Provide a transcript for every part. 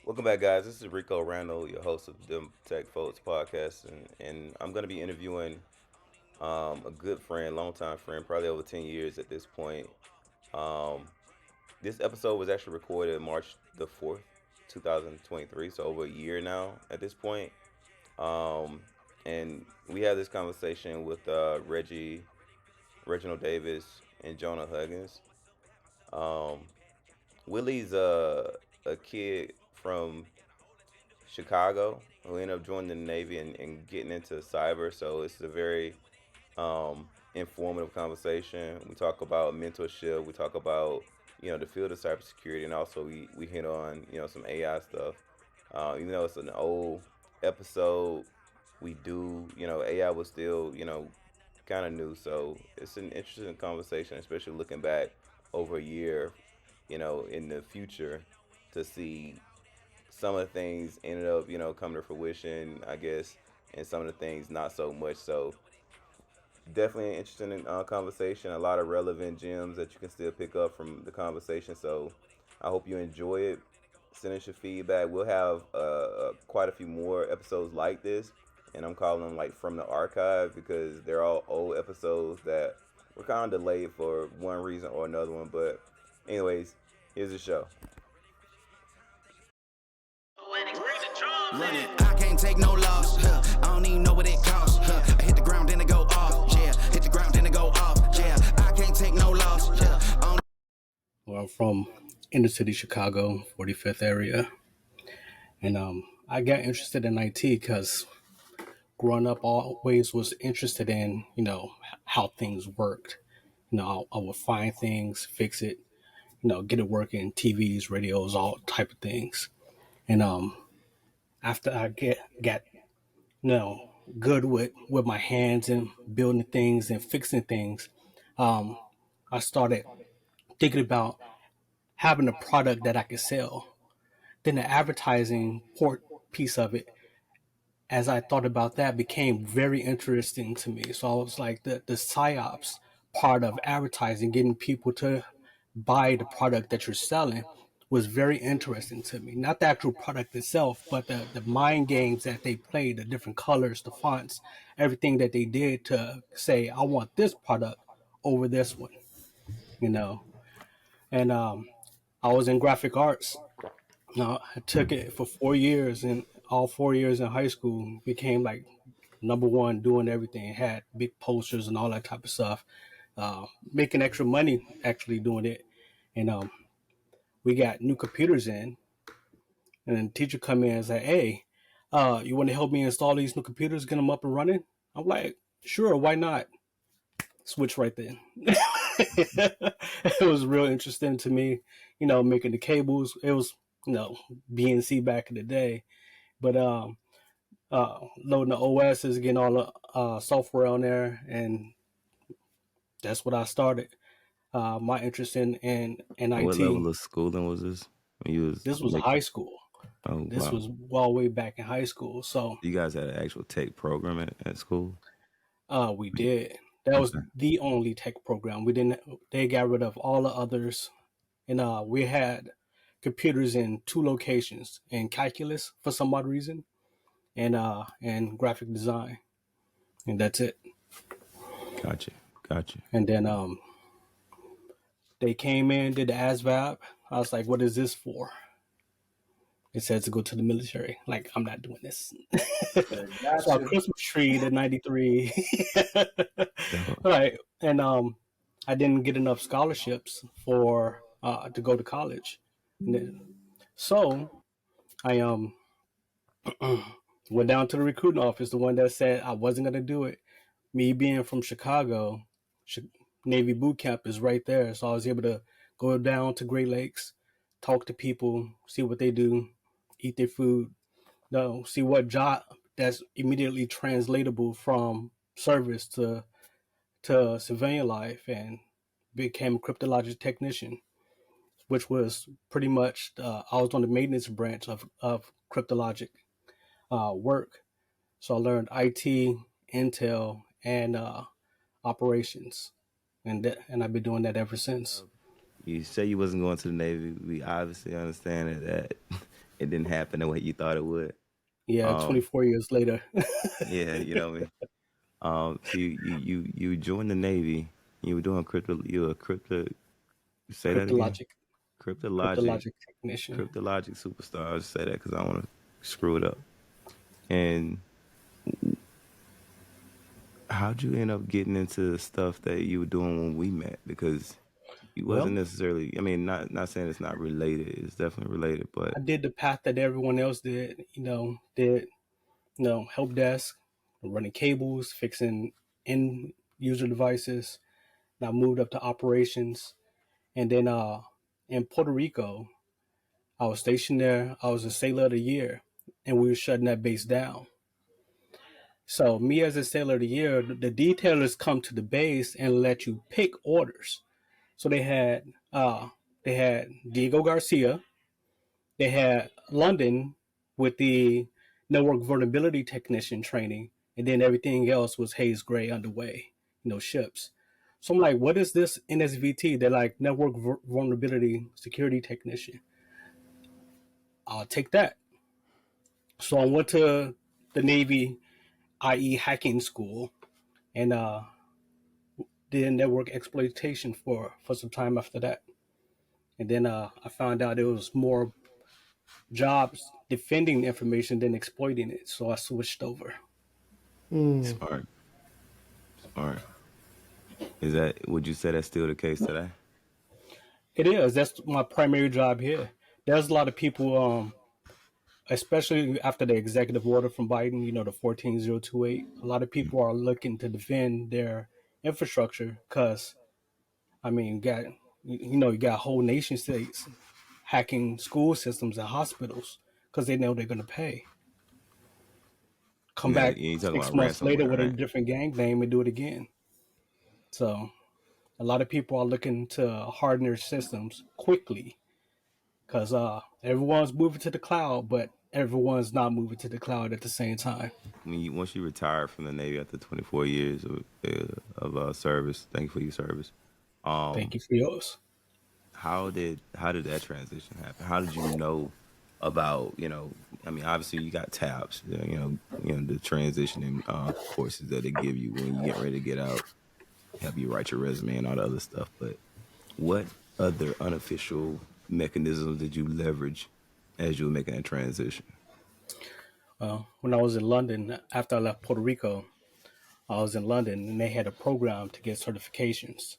Welcome back, guys. This is Rico Randall, your host of the Tech Folks podcast, and I'm going to be interviewing a good friend, longtime friend, probably over 10 years at this point. Um, this episode was actually recorded March the 4th, 2023, so over a year now at this point. Um, and we had this conversation with Reginald Davis, and Jonah Huggins. Um, Willie's a kid from Chicago who ended up joining the Navy and getting into cyber. So it's a very informative conversation. We talk about mentorship. We talk about the field of cybersecurity, and also we hit on some AI stuff. Even though it's an old episode, we do AI was still kind of new. So it's an interesting conversation, especially looking back over a year, in the future to see some of the things ended up, coming to fruition, I guess, and some of the things not so much. So definitely an interesting conversation. A lot of relevant gems that you can still pick up from the conversation. So I hope you enjoy it. Send us your feedback. We'll have quite a few more episodes like this, and I'm calling them like from the archive because they're all old episodes that were kind of delayed for one reason or another one. But anyways, here's the show. Run it, I can't take no loss. I don't even know what it costs. I hit the ground, then it go off. Yeah, hit the ground, then it go off. Yeah, I can't take no loss. Yeah, Well, I'm from inner city Chicago, 45th area, and I got interested in IT because growing up, always was interested in how things worked. I would find things, fix it, get it working, TVs, radios, all type of things. And after I got you know good with my hands and building things and fixing things, um, I started thinking about having a product that I could sell. Then the advertising port piece of it, as I thought about that, became very interesting to me. So I was like, the psyops part of advertising, getting people to buy the product that you're selling, was very interesting to me. Not the actual product itself, but the mind games that they played, the different colors, the fonts, everything that they did to say, I want this product over this one, you know. And I was in graphic arts. I took it for 4 years, and all 4 years in high school became like number one doing everything. Had big posters and all that type of stuff. Making extra money actually doing it. And we got new computers in, and then the teacher come in and say, "Hey, you want to help me install these new computers, get them up and running?" I'm like, "Sure, why not?" Switch right then. It was real interesting to me, making the cables. It was, BNC back in the day, but loading the OSs, getting all the software on there, and that's what I started. My interest in What IT. level of schooling was this when you was This was making? high school. Oh This wow, was well way back in high school. So you guys had an actual tech program at school. we did. That was Okay, the only tech program. We didn't. They got rid of all the others, and we had computers in two locations: in calculus for some odd reason, and graphic design, and that's it. gotcha, gotcha. And then they came in, did the ASVAB. I was like, "What is this for?" It says to go to the military. Like, I'm not doing this. Okay, Saw a gotcha. Christmas tree in '93. All So, right, and I didn't get enough scholarships for to go to college. And then, so I went down to the recruiting office, the one that said I wasn't gonna do it. Me being from Chicago, Navy boot camp is right there, so I was able to go down to Great Lakes, talk to people, see what they do, eat their food, no, see what job that's immediately translatable from service to civilian life, and became a cryptologic technician, which was pretty much I was on the maintenance branch of cryptologic work. So I learned IT, Intel, and operations, and I've been doing that ever since. you say you wasn't going to the Navy. We obviously understand that it didn't happen the way you thought it would. Yeah, Um, 24 years later. yeah, you know what I mean. So you joined the Navy. You were doing crypto. You were a crypto. Say that again. Cryptologic, Cryptologic, cryptologic technician. cryptologic superstar. I'll just say that because I want to screw it up. And how'd you end up getting into the stuff that you were doing when we met? Because you wasn't Well, necessarily. I mean, not saying it's not related. It's definitely related. But I did the path that everyone else did. Help desk, running cables, fixing end user devices. And I moved up to operations, and then in Puerto Rico, I was stationed there. I was a sailor of the year, and we were shutting that base down. So me as a sailor of the year, the detailers come to the base and let you pick orders. So they had Diego Garcia, they had London with the network vulnerability technician training, and then everything else was Hayes Gray underway, ships. So I'm like, what is this NSVT? They're like network vulnerability security technician. I'll take that. So I went to the Navy IE hacking school and did network exploitation for some time after that. And then I found out it was more jobs defending information than exploiting it. So I switched over. smart, smart. Is that? Would you say that's still the case today? It is. That's my primary job here. There's a lot of people, especially after the executive order from Biden, the 14028, a lot of people are looking to defend their infrastructure because, I mean, you got whole nation states hacking school systems and hospitals because they know they're going to pay. Come Yeah, back you talking 6 months about later ransomware, with a right? different gang name and do it again. So a lot of people are looking to harden their systems quickly because everyone's moving to the cloud, but everyone's not moving to the cloud at the same time. Once you retired from the Navy after 24 years of service, thank you for your service. Thank Um, you for yours. how did that transition happen? How did you know about I mean, obviously you got tabs, the transitioning courses that they give you when you get ready to get out, help you write your resume and all the other stuff. But what other unofficial mechanisms did you leverage as you were making that transition? When I was in London, after I left Puerto Rico, I was in London and they had a program to get certifications.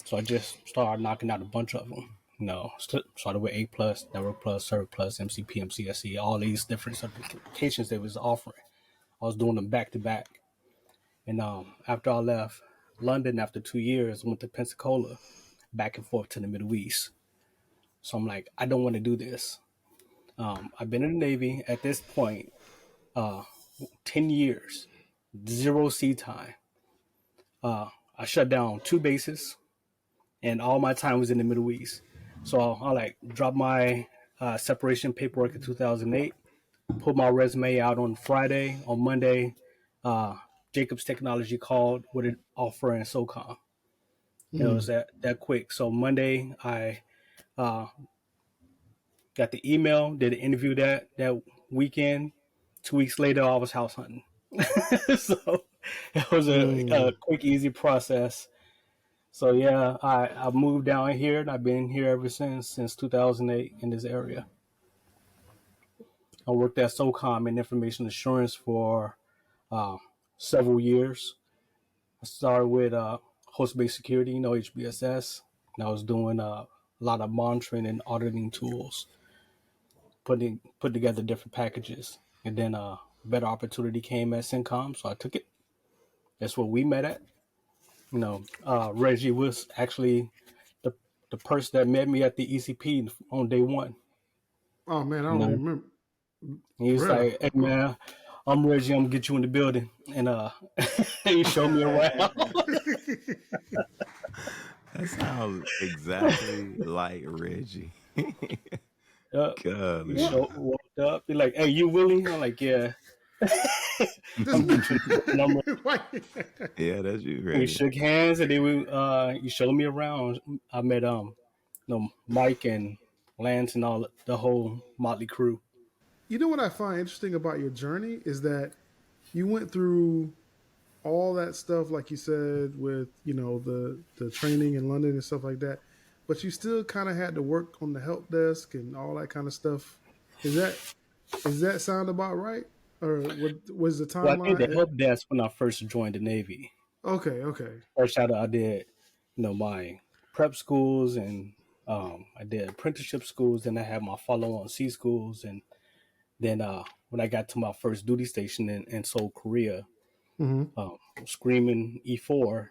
So I just started knocking out a bunch of them. Started with A plus, Network plus, Server plus, MCP, MCSE, all these different certifications they was offering. I was doing them back to back. And after I left London after 2 years, went to Pensacola, back and forth to the Middle East. So I'm like, I don't want to do this. I've been in the Navy at this point, uh, 10 years, zero sea time. I shut down two bases, and all my time was in the Middle East. So I like dropped my separation paperwork in 2008, put my resume out on Friday. On Monday, uh, Jacobs Technology called with an offer in SOCOM. It was that quick. So Monday, I uh, got the email, did an interview that weekend. 2 weeks later, I was house hunting. So it was a quick, easy process. So yeah, I moved down here and I've been here ever since 2008 in this area. I worked at SOCOM in information assurance for uh, several years. I started with host-based security, HBSS, and I was doing a lot of monitoring and auditing tools, put together different packages. And then a better opportunity came at CENTCOM, so I took it. That's where we met at. Reggie was actually the the person that met me at the ECP on day one. Oh man, I You don't know, even remember. he was Bruh. like, "Hey man, I'm Reggie. I'm gonna get you in the building," and he showed me around. That sounds exactly like Reggie. uh, he Golly. What? walked up. He like, "Hey, you Willie?" I'm like, "Yeah." This I'm getting you in the building. I'm like, Why? Yeah, that's you, we Reggie. shook hands, and then he showed me around. I met Mike and Lance and all the whole motley crew. you know what I find interesting about your journey is that you went through all that stuff, like you said, with the training in London and stuff like that, but you still kind of had to work on the help desk and all that kind of stuff. Is that sound about right, or what was the Well, I did the timeline? help desk when I first joined the Navy. Okay, okay. First out, I did, my prep schools, and I did apprenticeship schools. Then I had my follow-on C schools, and then when I got to my first duty station in Seoul, Korea, Mm-hmm. screaming E4.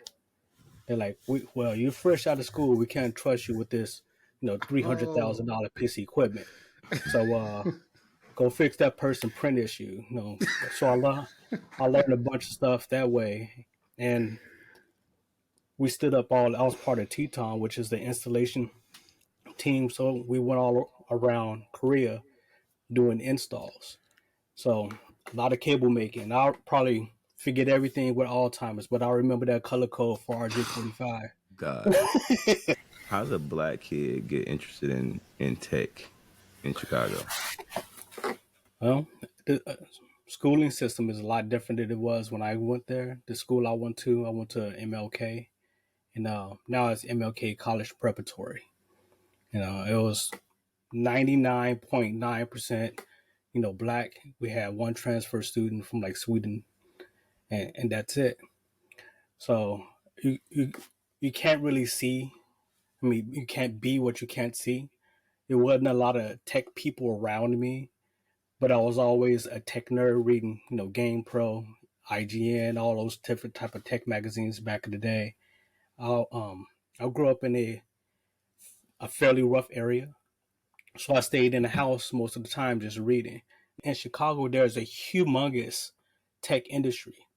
They're like, "Well, you're fresh out of school. We can't trust you with this, Oh, $300,000 piece of equipment. So go fix that person print issue." So I learned a bunch of stuff that way, and we stood up all. I was part of Teton, which is the installation team. So we went all around Korea doing installs. So a lot of cable making. I'll probably forget everything with Alzheimer's, but I remember that color code for RJ45. God, how's a black kid get interested in tech in Chicago? Well, the schooling system is a lot different than it was when I went there. The school I went to MLK, and now it's MLK College Preparatory. It was 99.9%, black. We had one transfer student from like Sweden, and that's it. So you, you you can't really see. I mean, you can't be what you can't see. There wasn't a lot of tech people around me, but I was always a tech nerd reading, Game Pro, IGN, all those different type of tech magazines back in the day. I I grew up in a fairly rough area, so I stayed in the house most of the time just reading. In Chicago, there's a humongous tech industry.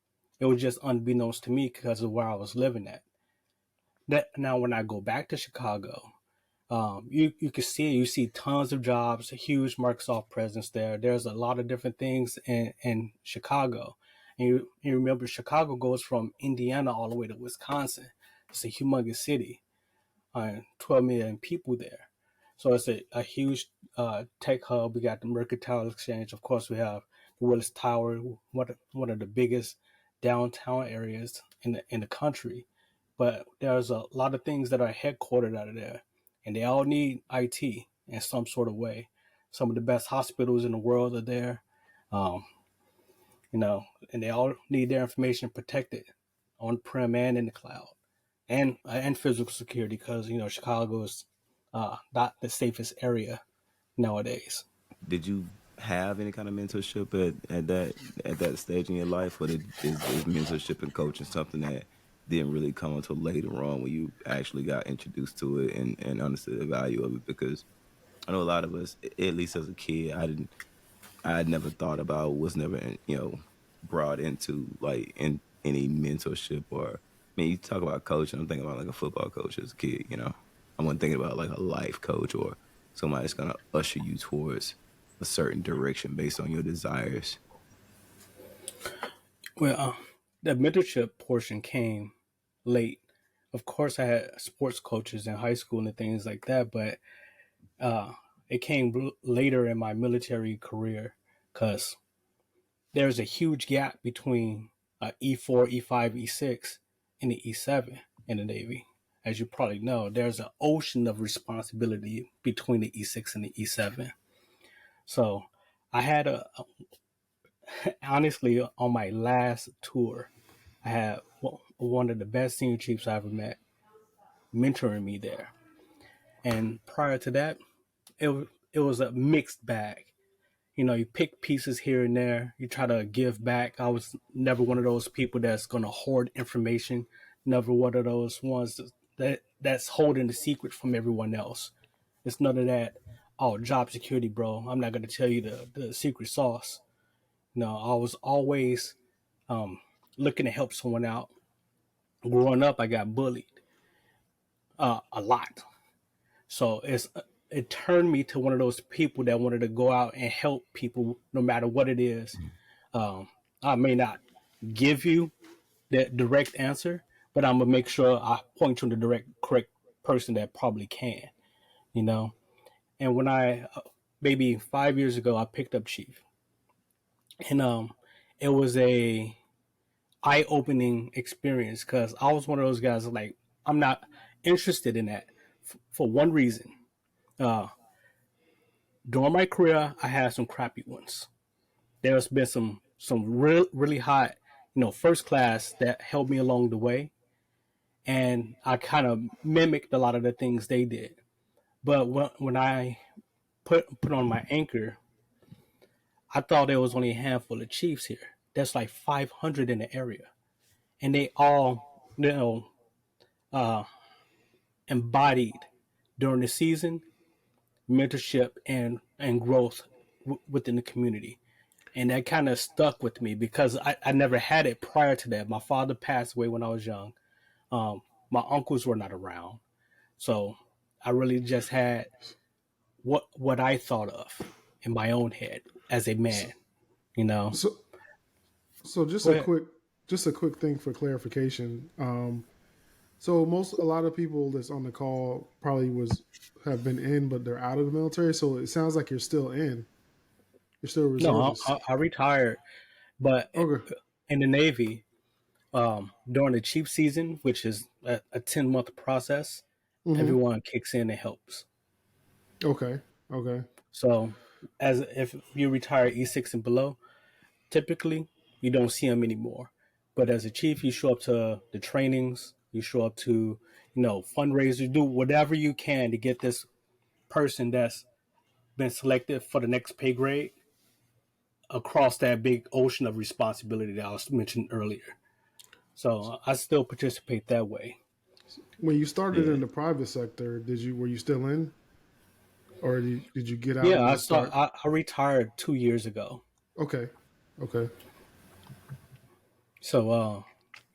It was just unbeknownst to me because of where I was living at. That now, when I go back to Chicago, you can see you see tons of jobs, a huge Microsoft presence there. There's a lot of different things in Chicago, and you remember Chicago goes from Indiana all the way to Wisconsin. It's a humongous city, 12 million people there. So it's a huge tech hub. We got the Mercantile Exchange. Of course, we have the Willis Tower, one of the biggest downtown areas in the country. But there's a lot of things that are headquartered out of there, and they all need IT in some sort of way. Some of the best hospitals in the world are there, um, and they all need their information protected on prem and in the cloud, and physical security because Chicago is not the safest area nowadays. Did you have any kind of mentorship at that stage in your life, or is mentorship and coaching something that didn't really come until later on when you actually got introduced to it and understood the value of it? Because I know a lot of us, at least as a kid, I had never thought about, was never, brought into like in any mentorship or, I mean, you talk about coaching, I'm thinking about like a football coach as a kid, I wasn't thinking about like a life coach or somebody that's going to usher you towards a certain direction based on your desires. Well, the mentorship portion came late. Of course, I had sports coaches in high school and things like that, but uh, it came later in my military career because there's a huge gap between E4, E5, E6, and the E7 in the Navy. As you probably know, there's an ocean of responsibility between the E6 and the E7. So I had honestly, on my last tour, I had one of the best senior chiefs I ever met mentoring me there. And prior to that, it was a mixed bag. You pick pieces here and there. You try to give back. I was never one of those people that's going to hoard information. Never one of those ones that's holding the secret from everyone else. It's none of that. Oh, job security, bro. I'm not going to tell you the secret sauce. No, I was always um, looking to help someone out. Growing up, I got bullied a lot. So it turned me to one of those people that wanted to go out and help people no matter what it is. Um, I may not give you that direct answer, but I'm gonna make sure I point you in the correct person that probably can. You know, and when I maybe 5 years ago, I picked up Chief, and it was a eye opening experience because I was one of those guys like I'm not interested in that for one reason. Uh, During my career, I had some crappy ones. There's been some really hot, first class that helped me along the way, and I kind of mimicked a lot of the things they did. But when I put on my anchor, I thought there was only a handful of chiefs here. There's like 500 in the area, and they all uh, embodied during the season mentorship and growth within the community. And that kind of stuck with me because I never had it prior to that. My father passed away when I was young. My uncles were not around, so I really just had what I thought of in my own head as a So, man. You know, so, so go ahead. just a quick thing for clarification. So a lot of people that's on the call probably have been in, but they're out of the military. So it sounds like you're still in. You're still a No, reservist. I retired, but Okay. in the Navy, during the chief season, which is a 10-month process, Mm-hmm. everyone kicks in and helps. Okay. Okay. So, as if you retire E6 and below, typically you don't see them anymore. But as a chief, you show up to the trainings, you show up to, fundraisers, do whatever you can to get this person that's been selected for the next pay grade across that big ocean of responsibility that I was mentioned earlier. So I still participate that way. When you started Yeah. in the private sector, were you still in, or did you get out Yeah, and then start? I retired 2 years ago. Okay. Okay. So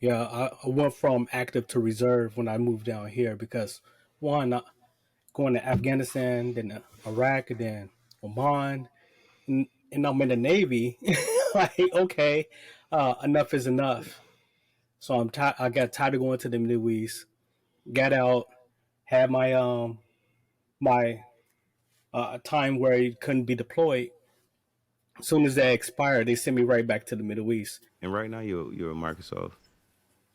yeah, I went from active to reserve when I moved down here because one, going to Afghanistan, then Iraq, and then Oman, and I'm in the Navy. Like, okay, enough is enough. So I got tired of going to the Middle East. Got out, had my time where it couldn't be deployed. As soon as that expired, they sent me right back to the Middle East. And right now you're a Microsoft,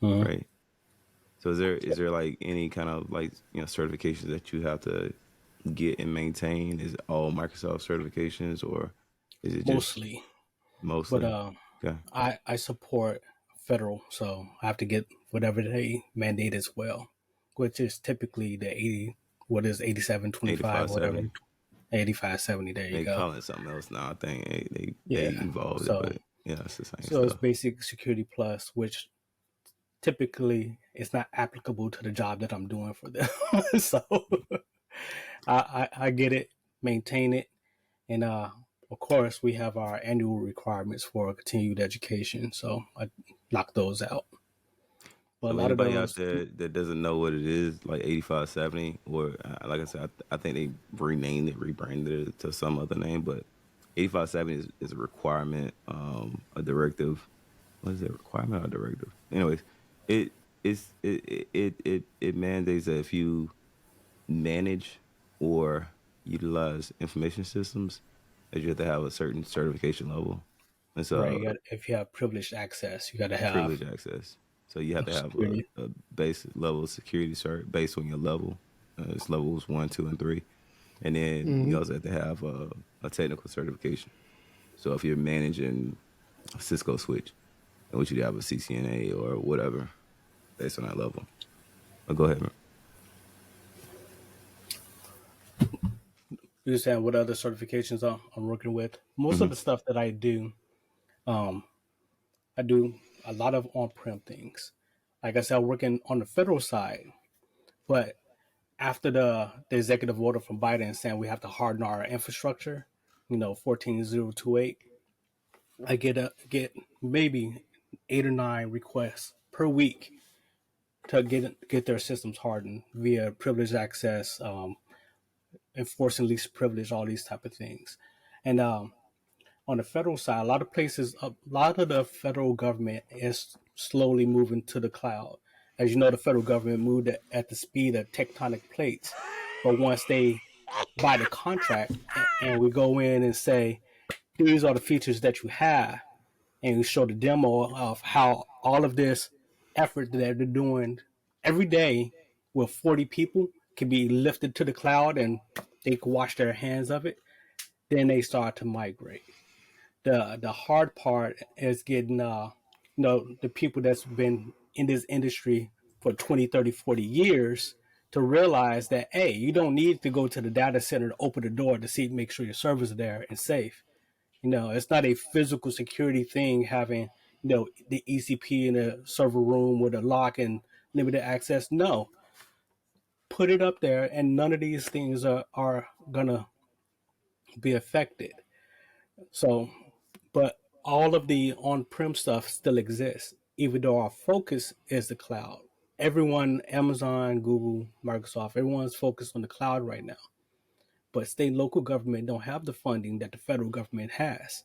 Mm-hmm. right? So is there like any kind of like certifications that you have to get and maintain? Is it all Microsoft certifications or is it just Mostly, but mostly? Okay. I support federal, so I have to get whatever they mandate as well, which is typically the 80, what is 8725, whatever, 8570. 8570. There you They go. call it something else now. I think they Yeah. evolved it, So but yeah, it's the same so it's stuff. basic security plus, which typically is not applicable to the job that I'm doing for them. So I get it, maintain it, and of course we have our annual requirements for continued education. So I knock those out. But a So lot of anybody out those, there that doesn't know what it is, like 8570, or like I said, I think they rebranded it to some other name, but 8570 is a requirement, a directive. What is it? Requirement or directive? Anyways, it it mandates that if you manage or utilize information systems, that you have to have a certain certification level. And right? so If you have privileged access, you got to have privilege access. So you have to have security. a base level of security cert based on your level. It's levels one, two, and three, and then Mm-hmm. you also have to have a technical certification. So if you're managing a Cisco switch, I want you to have a CCNA or whatever based on that level. But go ahead, man. You understand what other certifications I'm working with? Most Hmm. of the stuff that um, I do a lot of on-prem things. Like I said, I'm working on the federal side, but after the executive order from Biden saying we have to harden our infrastructure, 14028, I get maybe 8 or 9 requests per week to get their systems hardened via privileged access, enforcing least privilege, all these type of things. And on the federal side, a lot of the federal government is slowly moving to the cloud. As you know, the federal government moved at the speed of tectonic plates, but once they buy the contract, and we go in and say, these are the features that you have, and we show the demo of how all of this effort that they're doing every day with 40 people can be lifted to the cloud and they can wash their hands of it. Then they start to migrate. The hard part is getting the people that's been in this industry for 20, 30, 40 years to realize that, hey, you don't need to go to the data center to open the door to see, make sure your servers are there and safe. It's not a physical security thing having, the ECP in a server room with a lock and limited access. No, put it up there and none of these things are gonna be affected. So, but all of the on-prem stuff still exists, even though our focus is the cloud. Everyone, Amazon, Google, Microsoft, everyone's focused on the cloud right now. But state and local government don't have the funding that the federal government has.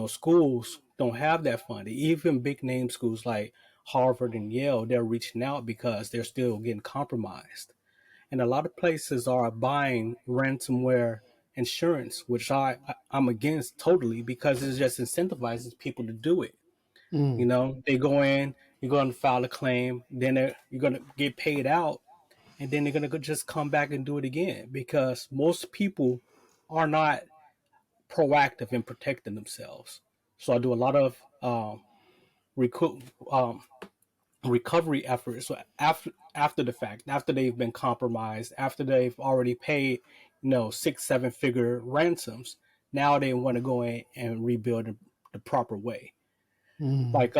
Schools don't have that funding. Even big name schools like Harvard and Yale, they're reaching out because they're still getting compromised. And a lot of places are buying ransomware insurance, which I'm against totally because it just incentivizes people to do it. Mm. They go in, you're going to file a claim, then you're going to get paid out, and then they're going to just come back and do it again because most people are not proactive in protecting themselves. So I do a lot of recu- um, recovery efforts. So after the fact, after they've been compromised, after they've already paid, 6, 7 figure ransoms, now they want to go in and rebuild the proper way. Mm. Like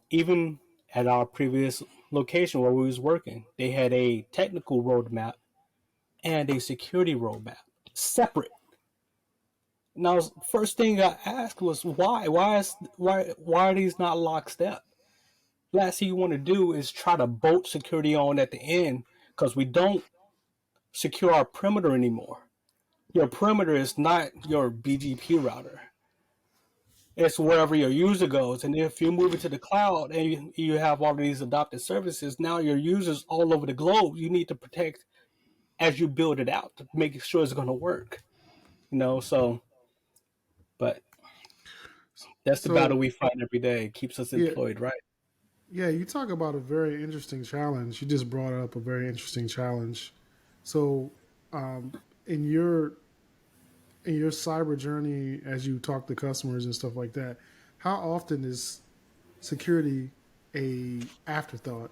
even at our previous location where we was working, they had a technical roadmap and a security roadmap separate. Now, first thing I asked was why? Why are these not lockstep? Last thing you want to do is try to bolt security on at the end because we don't secure our perimeter anymore. Your perimeter is not your BGP router. It's wherever your user goes. And if you move it to the cloud and you have all of these adopted services, now your users all over the globe, you need to protect as you build it out to make sure it's going to work. So, but that's the battle So we fight every day. It keeps us yeah, employed, right? yeah, you talk about a very interesting challenge. You just brought up a very interesting challenge. So, um, in your cyber journey, as you talk to customers and stuff like that, how often is security a afterthought?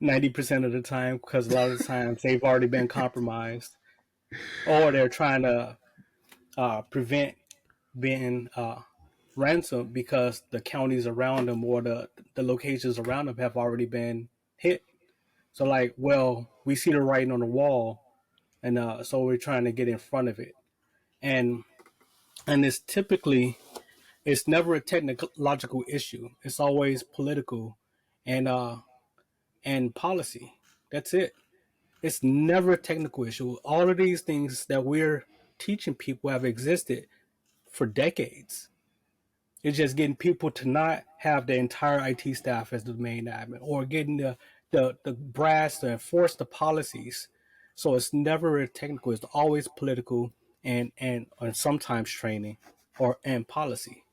90% of the time, because a lot of the times they've already been compromised, or they're trying to prevent being ransomed because the counties around them or the locations around them have already been hit. So, like, well, we see the writing on the wall, and so we're trying to get in front of it. And it's never a technological issue. It's always political and policy. That's it. It's never a technical issue. All of these things that we're teaching people have existed for decades. It's just getting people to not have the entire IT staff as the main admin or getting the brass to enforce the policies. So it's never a technical, it's always political and sometimes training or and policy.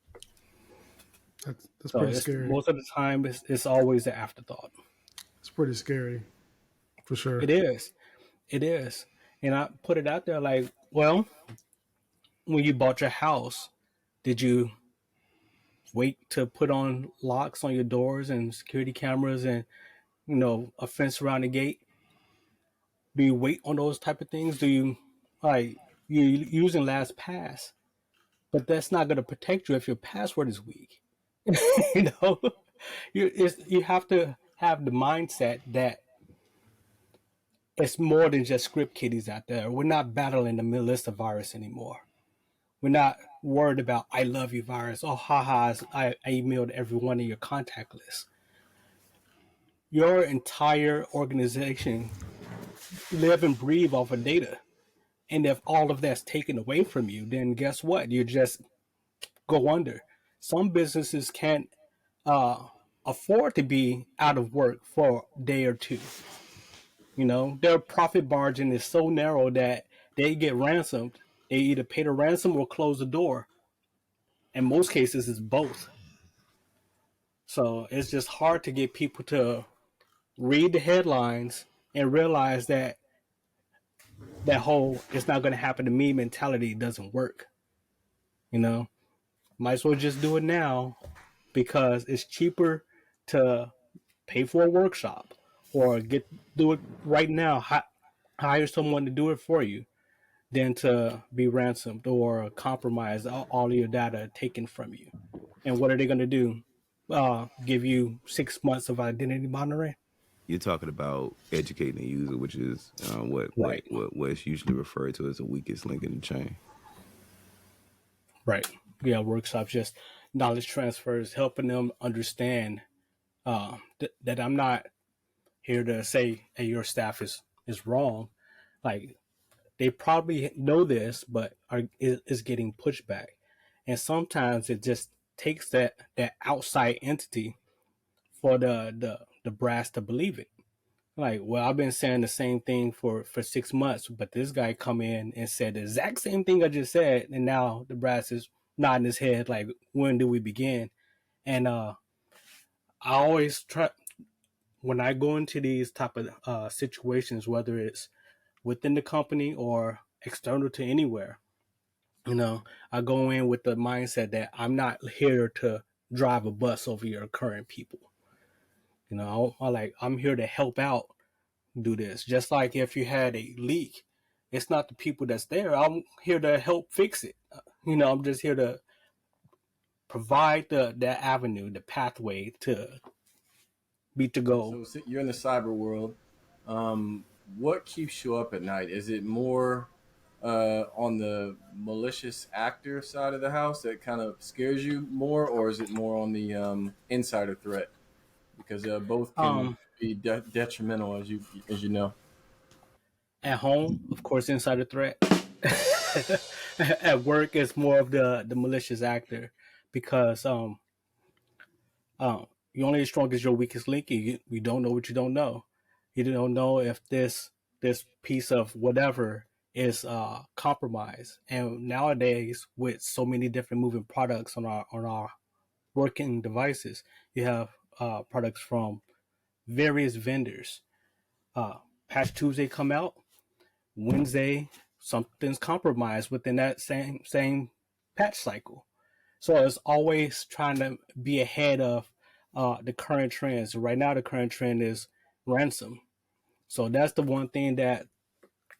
That's So pretty it's scary. most of the time it's always an afterthought. It's pretty scary for sure. It is. It is. And I put it out there like, well, when you bought your house, did you wait to put on locks on your doors and security cameras and a fence around the gate? Do you wait on those type of things? Do you like you using LastPass, but that's not going to protect you if your password is weak. you know, you have to have the mindset that it's more than just script kiddies out there. We're not battling the Melissa virus anymore. We're not worried about I love you virus. Oh, haha, I emailed everyone in your contact list. Your entire organization live and breathe off of data. And if all of that's taken away from you, then guess what? You just go under. Some businesses can't uh, afford to be out of work for a day or two. Their profit margin is so narrow that they get ransomed. They either pay the ransom or close the door. In most cases, it's both. So it's just hard to get people to read the headlines and realize that that whole "it's not going to happen to me" mentality doesn't work. You know, might as well just do it now because it's cheaper to pay for a workshop or do it right now. Hire someone to do it for you than to be ransomed or compromise all of your data taken from you. And what are they going to do? Give you 6 months of identity monitoring? You're talking about educating the user, which is Right, what's usually referred to as the weakest link in the chain. right. Yeah, workshops, just knowledge transfers, helping them understand that I'm not here to say, hey, your staff is wrong. Like, they probably know this, but is getting pushback. And sometimes it just takes that outside entity for the brass to believe it. Like, well, I've been saying the same thing for 6 months, but this guy come in and said the exact same thing I just said, and now the brass is nodding his head like, when do we begin? And I always try when I go into these type of situations, whether it's within the company or external to anywhere, you know, I go in with the mindset that I'm not here to drive a bus over your current people. I'm here to help out do this. Just like if you had a leak, it's not the people that's there. I'm here to help fix it. I'm just here to provide the avenue, the pathway to be to go. So you're in the cyber world. Um, what keeps you up at night? Is it more on the malicious actor side of the house that kind of scares you more, or is it more on the insider threat? Because both can Um, be detrimental, as you know. at home, of course, insider threat. At work, it's more of the malicious actor because you're only as strong as your weakest link. You don't know what you don't know. You don't know if this piece of whatever is compromised. And nowadays, with so many different moving products on our working devices, you have products from various vendors. Uh, Patch Tuesday come out, Wednesday something's compromised within that same patch cycle. So it's always trying to be ahead of the current trends. Right now, the current trend is ransom. So that's the one thing that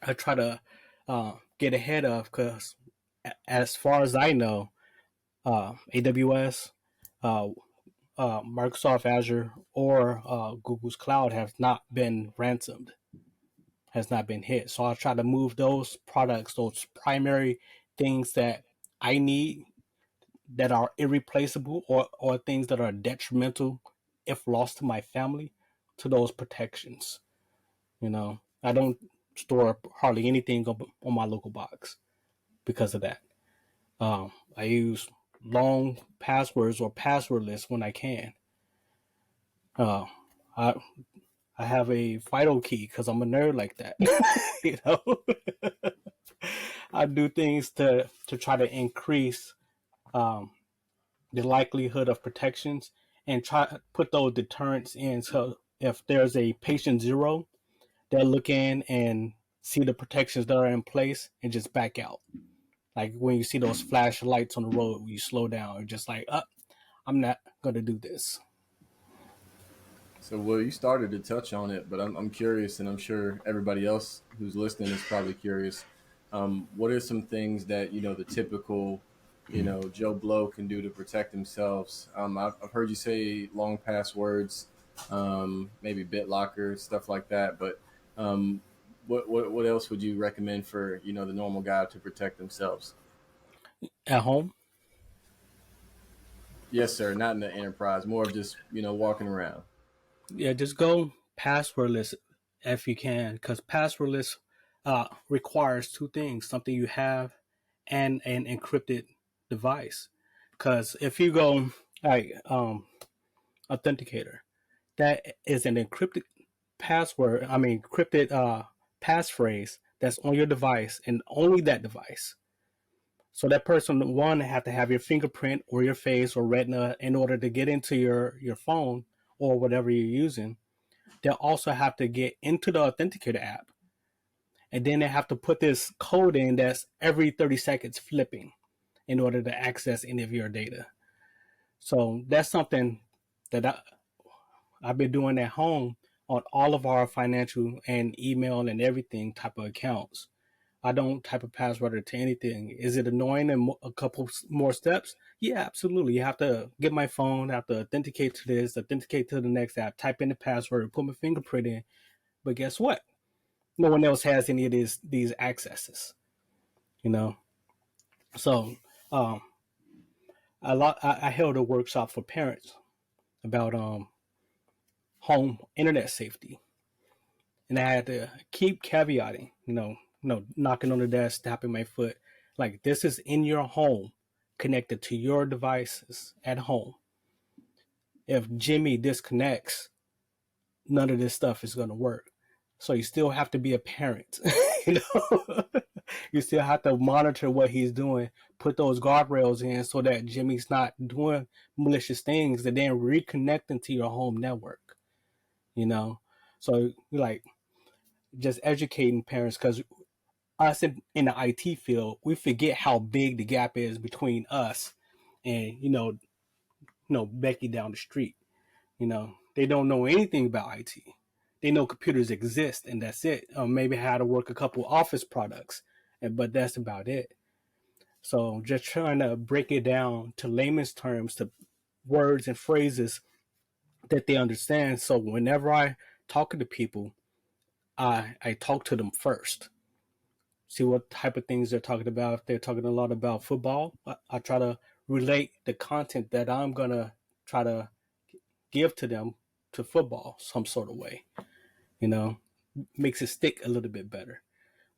I try to get ahead of because, as far as I know, AWS, uh, Microsoft Azure, or Google's Cloud have not been ransomed, has not been hit. So I'll try to move those products, those primary things that I need that are irreplaceable or things that are detrimental if lost to my family to those protections. I don't store hardly anything on my local box because of that. I use long passwords or passwordless when I can. Uh, I I have a FIDO key because I'm a nerd like that. you know, I do things to try to increase um, the likelihood of protections and try to put those deterrents in. So if there's a patient zero, they'll look in and see the protections that are in place and just back out. Like when you see those flash lights on the road, you slow down and just like, I'm not gonna do this. So, well, you started to touch on it, but I'm curious, and I'm sure everybody else who's listening is probably curious. What are some things that the typical, Joe Blow can do to protect themselves? I've heard you say long passwords, maybe BitLocker, stuff like that. But what else would you recommend for the normal guy to protect themselves? At home, Yes, sir. Not in the enterprise. More of just walking around. yeah, just go passwordless if you can, because passwordless requires two things: something you have and an encrypted device. Because if you go like authenticator, that is an encrypted. encrypted passphrase that's on your device and only that device. So that person, one, have to have your fingerprint or your face or retina in order to get into your phone or whatever you're using. They'll also have to get into the authenticator app, and then they have to put this code in that's every 30 seconds flipping in order to access any of your data. So that's something that I've been doing at home on all of our financial and email and everything type of accounts. I don't type a password to anything. Is it annoying and a couple more steps? Yeah, absolutely. You have to get my phone, have to authenticate to this, authenticate to the next app, type in the password, put my fingerprint in. But guess what? No one else has any of these accesses. You know, so um, I held a workshop for parents about home internet safety, and I had to keep caveating, knocking on the desk, tapping my foot, like this is in your home, connected to your devices at home. If Jimmy disconnects, none of this stuff is going to work. So you still have to be a parent, you know. You still have to monitor what he's doing, put those guardrails in so that Jimmy's not doing malicious things and then reconnecting to your home network, you know. So like just educating parents, because us in the IT field, we forget how big the gap is between us and Becky down the street. They don't know anything about IT. They know computers exist and that's it. Maybe how to work a couple office products, but that's about it. So just trying to break it down to layman's terms, to words and phrases that they understand. So whenever I talk to people, I talk to them first. See what type of things they're talking about. If they're talking a lot about football, I try to relate the content that I'm gonna try to give to them to football some sort of way. You know, makes it stick a little bit better.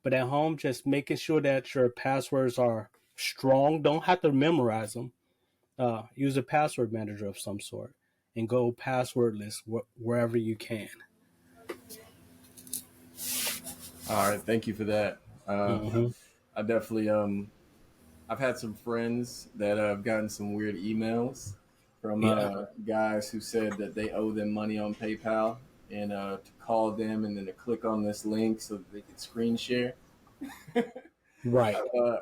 But at home, just making sure that your passwords are strong. Don't have to memorize them. Use a password manager of some sort and go passwordless wherever you can. All right, thank you for that. Mm-hmm. I definitely I've had some friends that have gotten some weird emails from Yeah. guys who said that they owe them money on PayPal and to call them and then to click on this link so that they could screen share. Right.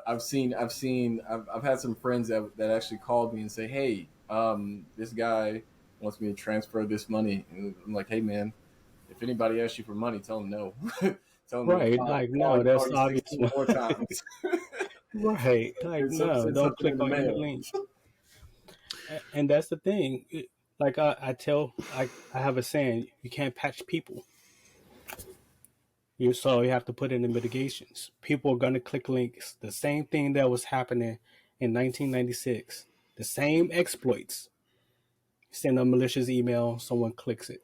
I've had some friends that actually called me and say, hey, this guy wants me to transfer this money, and I'm like, hey man, if anybody asks you for money, tell them no. Tell them to Right. Like, no, call that's you obvious. 16 more times. Right. Like, no, Send don't something click in the on any mail. link. And that's the thing. Like I have a saying, you can't patch people. So you have to put in the mitigations. People are going to click links. The same thing that was happening in 1996. The same exploits. Send a malicious email, someone clicks it.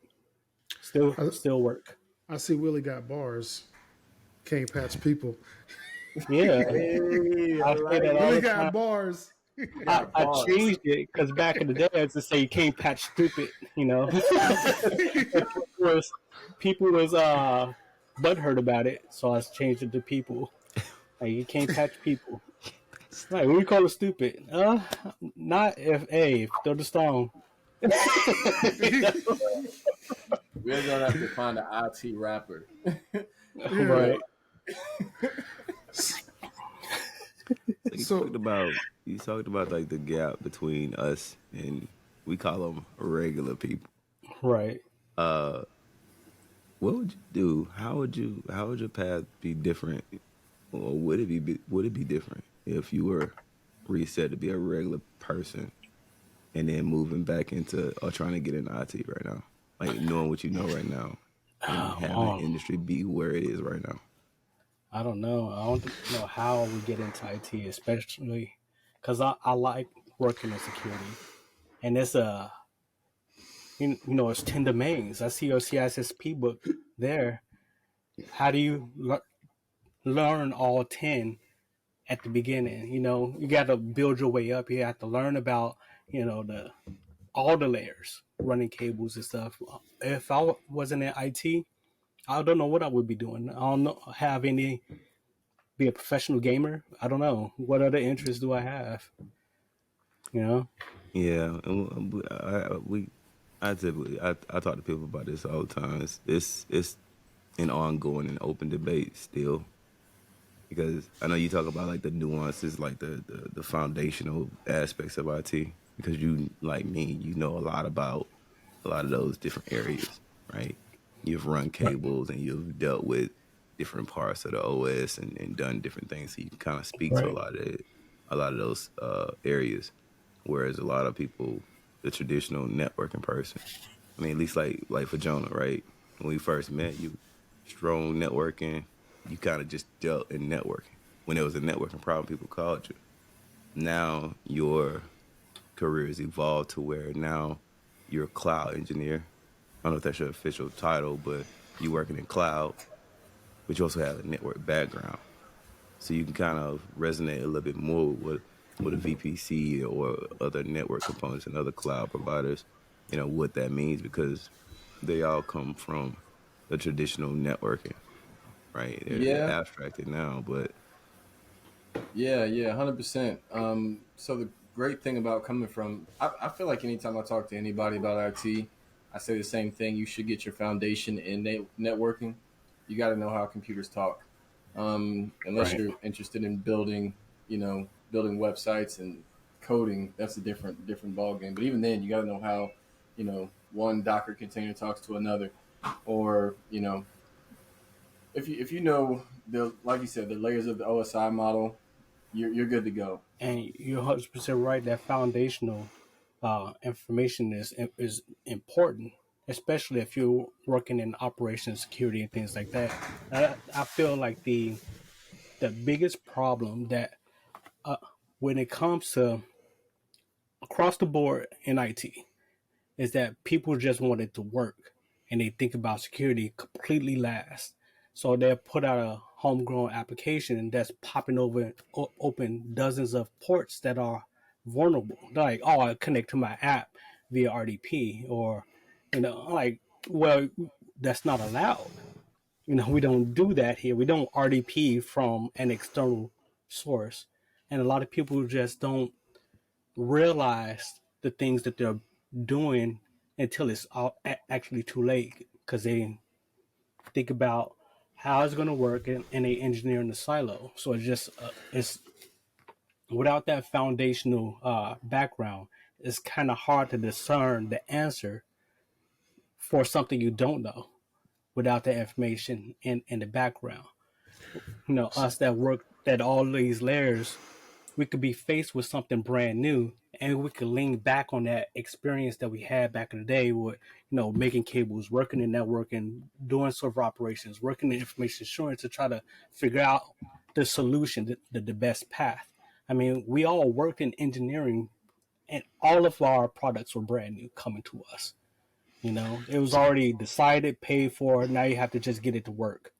I, Still work. I see Willie got bars. Can't patch people. Yeah, Hey, I I say like that all Willie the it. time. got bars. Got I bars. changed it because back in the day, I used to say you can't patch stupid. And people was butthurt about it, so I changed it to people. Like you can't patch people. Like we call it stupid. Not if they're the stone. We're gonna have to find an IT rapper. Yeah. Right. So So you talked about like the gap between us and we call them regular people. Right. Uh, what would you do? How would your path be different, or would it be different if you were reset to be a regular person and then moving back into or trying to get into IT right now, like knowing what you know right now and having the Um, industry be where it is right now? I don't know. I don't know how we get into IT, especially because I like working in security, and it's it's 10 domains. I see your CISSP book there. How do you learn all 10 at the beginning? You got to build your way up. You have to learn about the all the layers, running cables and stuff. If I wasn't in IT, I don't know what I would be doing. I don't know, have any, be a professional gamer. I don't know. What other interests do I have? You know? Yeah, and I typically I talk to people about this all the time. It's an ongoing and open debate still, because I know you talk about like the nuances, like the foundational aspects of IT. Because you, like me, you know a lot about a lot of those different areas, right? You've run Right. cables and you've dealt with different parts of the OS and done different things, so you can kind of speak to Right. a lot of those areas. Whereas a lot of people, the traditional networking person, I mean, at least like for Jonah, right? When we first met, you strong networking, you kind of just dealt in networking. When there was a networking problem, people called you. Now your career has evolved to where now you're a cloud engineer. I don't know if that's your official title, but you're working in cloud, but you also have a network background. So you can kind of resonate a little bit more with a VPC or other network components and other cloud providers, what that means, because they all come from the traditional networking, right? They're Yeah, abstracted now, but yeah, 100%. So the great thing about coming from, I feel like anytime I talk to anybody about IT, I say the same thing. You should get your foundation in networking. You got to know how computers talk. Unless Right. you're interested in building, building websites and coding, that's a different ball game. But even then, you got to know how, one Docker container talks to another, or if you know the, like you said, the layers of the OSI model, you're good to go. And you're 100% right. That foundational information is important, especially if you're working in operations security and things like that. I feel like the biggest problem that when it comes to across the board in IT is that people just want it to work and they think about security completely last. So they'll put out a homegrown application that's popping over open dozens of ports that are vulnerable. They're like, oh, I connect to my app via RDP, or like, well, that's not allowed. We don't do that here. We don't RDP from an external source, and a lot of people just don't realize the things that they're doing until it's actually too late, because they think about how it's going to work, and they engineer in the silo. So it's without that foundational background, it's kind of hard to discern the answer for something you don't know without the information in the background. Us that work at all these layers, we could be faced with something brand new, and we could lean back on that experience that we had back in the day with, making cables, working in networking, doing server operations, working in information assurance to try to figure out the solution, the best path. I mean, we all worked in engineering, and all of our products were brand new coming to us. It was already decided, paid for. Now you have to just get it to work,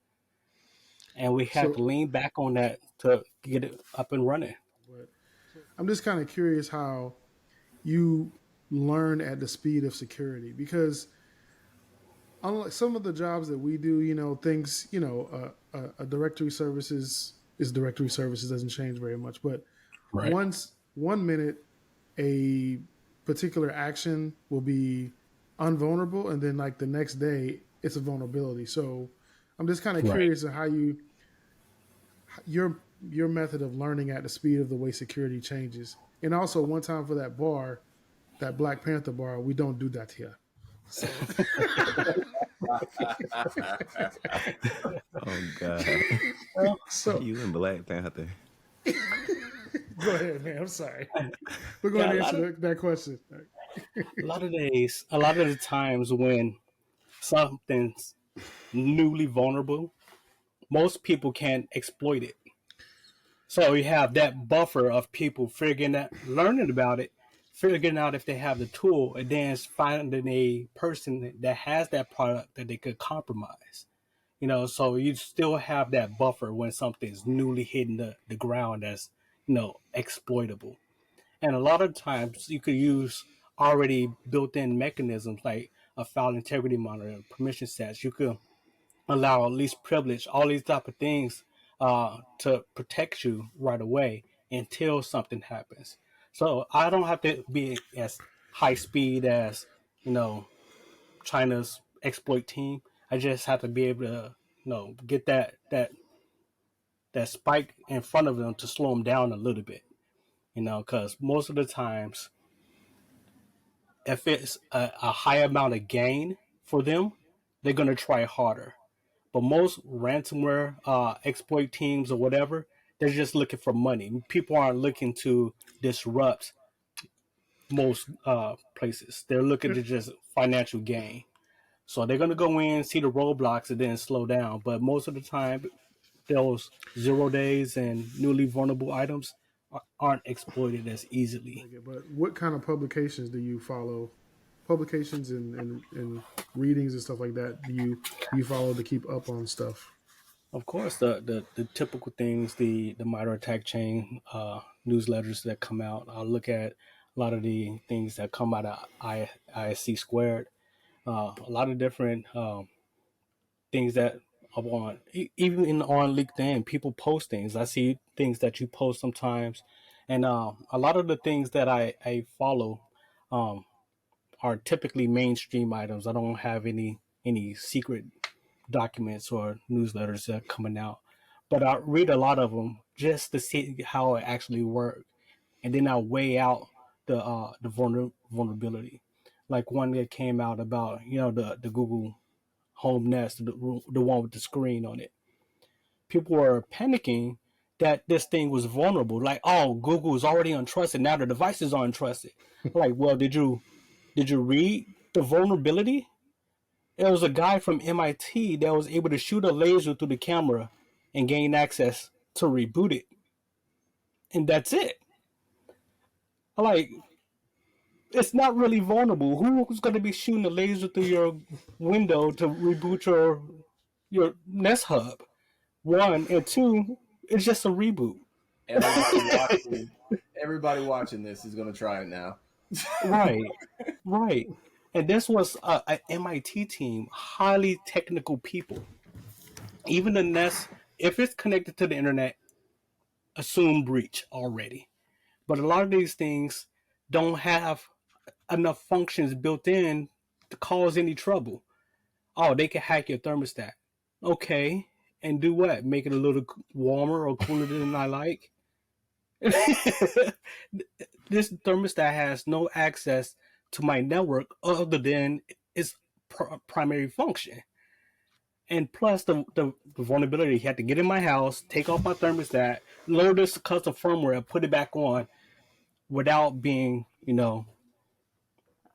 and we had So, to lean back on that to get it up and running. but I'm just kind of curious how you learn at the speed of security, because unlike some of the jobs that we do, things, a directory services is directory services, doesn't change very much. But Right. once 1 minute a particular action will be unvulnerable, and then like the next day it's a vulnerability. So I'm just kind of Right. curious of how your method of learning at the speed of the way security changes. And also, one time for that bar, that Black Panther bar, we don't do that here. So oh god, Well, so you and Black Panther. go ahead, man. I'm sorry. We're going yeah, to answer that question. a lot of the times when something's newly vulnerable, most people can't exploit it. So you have that buffer of people learning about it, figuring out if they have the tool, and then finding a person that has that product that they could compromise. So you still have that buffer when something's newly hitting the ground as, exploitable. And a lot of times you could use already built in mechanisms like a file integrity monitor, permission sets. You could allow least privilege, all these type of things to protect you right away until something happens. So I don't have to be as high speed as you know China's exploit team. I just have to be able to get that spike in front of them to slow them down a little bit. Because most of the times, if it's a high amount of gain for them, they're gonna try harder. But most ransomware exploit teams or whatever, they're just looking for money. People aren't looking to disrupt most places. They're looking to just financial gain. So they're gonna go in, see the roadblocks, and then slow down. But most of the time, those 0 days and newly vulnerable items aren't exploited as easily. Okay, but what kind of publications do you follow? Publications and readings and stuff like that. Do you follow to keep up on stuff? Of course, the typical things, the MITRE ATT&CK chain newsletters that come out. I'll look at a lot of the things that come out of ISC squared. A lot of different things that I want. Even on LinkedIn, people post things. I see things that you post sometimes, and a lot of the things that I follow um, are typically mainstream items. I don't have any secret documents or newsletters that are coming out, but I read a lot of them just to see how it actually works, and then I weigh out the vulnerability. Like one that came out about the Google Home Nest, the one with the screen on it. People were panicking that this thing was vulnerable. Like, oh, Google is already untrusted. Now the devices are untrusted. Like, well, did you read the vulnerability? There was a guy from MIT that was able to shoot a laser through the camera and gain access to reboot it, and that's it. Like, it's not really vulnerable. Who's going to be shooting a laser through your window to reboot your Nest Hub? One and two, it's just a reboot. Everybody watching, everybody watching this is going to try it now. Right, right. And this was an MIT team, highly technical people. Even the Nest, if it's connected to the internet, assume breach already. But a lot of these things don't have enough functions built in to cause any trouble. Oh, they can hack your thermostat. Okay, and do what? Make it a little warmer or cooler than I like? This thermostat has no access to my network other than its primary function. And plus the vulnerability, you had to get in my house, take off my thermostat, load this custom firmware, and put it back on without being,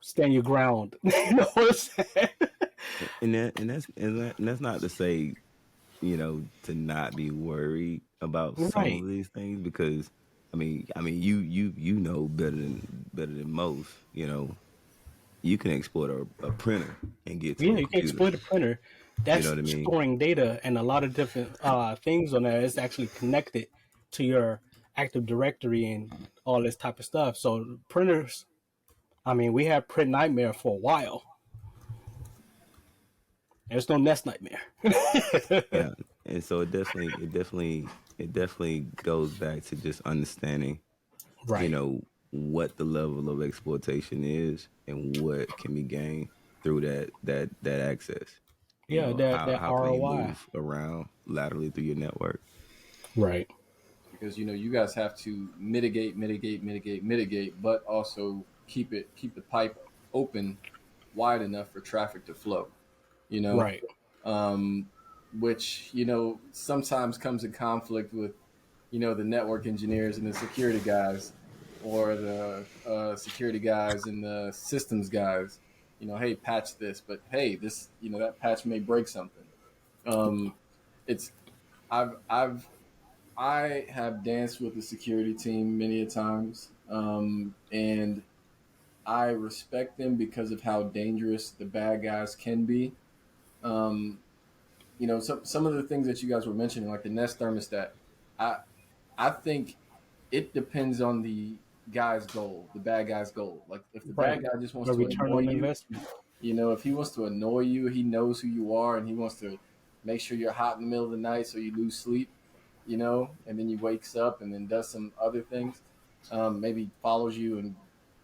stand your ground. You know what I'm saying? And that's not to say, to not be worried about some Right. of these things, because I mean you know better than most. You can exploit a printer and get to Yeah, a you can computer. exploit a printer. You know That's what I mean? storing data, and a lot of different things on there is actually connected to your Active Directory and all this type of stuff. So printers, I mean, we had Print Nightmare for a while. There's no Nest Nightmare. Yeah. And so it definitely goes back to just understanding, you Right. know, what the level of exploitation is and what can be gained through that access. Yeah, that How that how can you ROI. move around laterally through your network? Right. Because you guys have to mitigate, but also keep the pipe open wide enough for traffic to flow. You know, Right. um, which sometimes comes in conflict with the network engineers and the security guys, or the security guys and the systems guys. Hey, patch this, but hey, this that patch may break something. Um, it's I've I have danced with the security team many a times, and I respect them because of how dangerous the bad guys can be. Um, some of the things that you guys were mentioning, like the Nest thermostat, I I think it depends on the guy's goal, the bad guy's goal. Like if the bad Right. guy just wants The to return annoy on you, investment. if he wants to annoy you, he knows who you are, and he wants to make sure you're hot in the middle of the night so you lose sleep, you know, and then you wakes up and then does some other things. Maybe follows you and,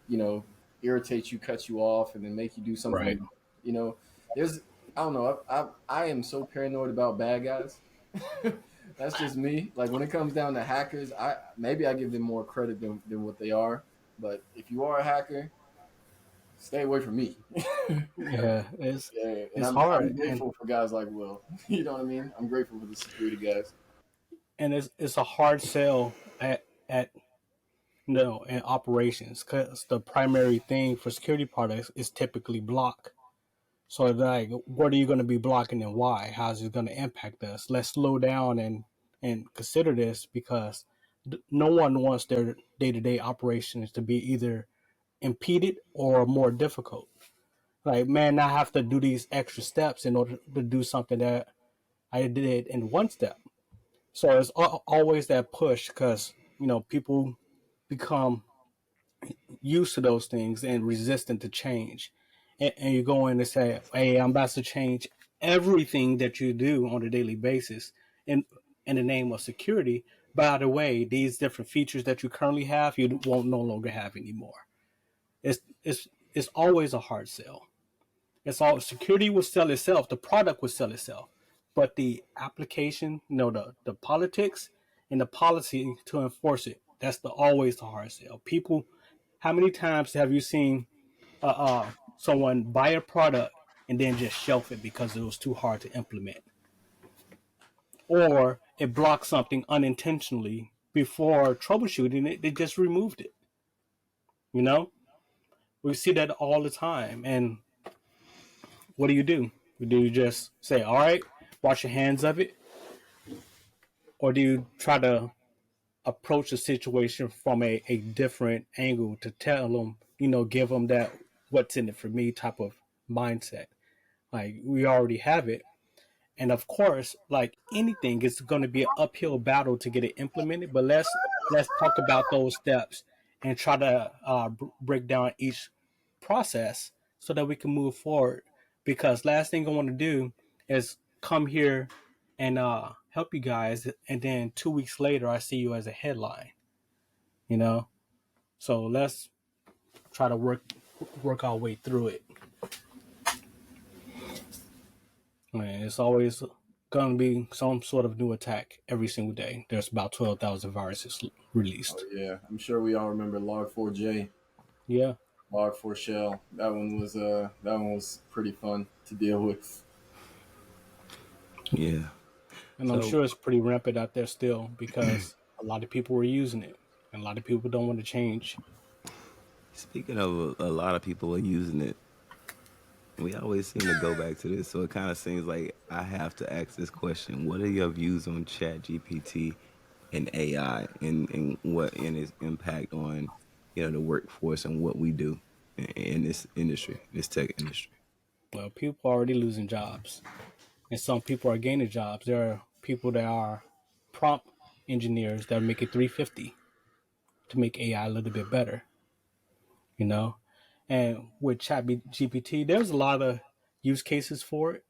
you know, irritates you, cuts you off, and then make you do Right. something. You know, there's I don't know. I am so paranoid about bad guys. That's just me. Like when it comes down to hackers, I give them more credit than what they are. But if you are a hacker, stay away from me. Yeah, Yeah, and it's I'm hard, grateful for guys like Will. You know what I mean? I'm grateful for the security guys. and it's a hard sell at no in operations because the primary thing for security products is typically block. So like, what are you going to be blocking and why? How's it going to impact us? Let's slow down and consider this because no one wants their day to day operations to be either impeded or more difficult. Like, man, I have to do these extra steps in order to do something that I did in one step. So it's always that push because people become used to those things and resistant to change. And you go in and say, "Hey, I'm about to change everything that you do on a daily basis in the name of security. By the way, these different features that you currently have, you won't no longer have anymore." It's always a hard sell. It's all security will sell itself. The product will sell itself, but the application, the politics and the policy to enforce it. That's always the hard sell. People, how many times have you seen someone buy a product and then just shelf it because it was too hard to implement, or it blocked something unintentionally before troubleshooting it? They just removed it. You know, we see that all the time, and what do you do? Do you just say, all right, wash your hands of it? Or do you try to approach the situation from a different angle to tell them, give them that what's in it for me type of mindset? Like, we already have it. And of course, like anything, it's going to be an uphill battle to get it implemented. But let's talk about those steps and try to break down each process so that we can move forward. Because last thing I want to do is come here and help you guys, and then 2 weeks later, I see you as a headline. You know, so let's try to work our way through it. And it's always going to be some sort of new attack every single day. There's about 12,000 viruses Oh released. yeah, I'm sure we all remember Log4j, Yeah. Log4Shell. That one was pretty fun to deal with. Yeah. And I'm So sure it's pretty rampant out there still because a lot of people were using it and a lot of people don't want to change. speaking of a lot of people are using it, we always seem to go back to this. So it kind of seems like I have to ask this question: what are your views on Chat GPT and AI, and what in its impact on the workforce and what we do in this industry, this tech industry? Well, people are already losing jobs and some people are gaining jobs. There are people that are prompt engineers that are making 350 to make AI a little bit better, you know? And with Chat GPT, there's a lot of use cases for it.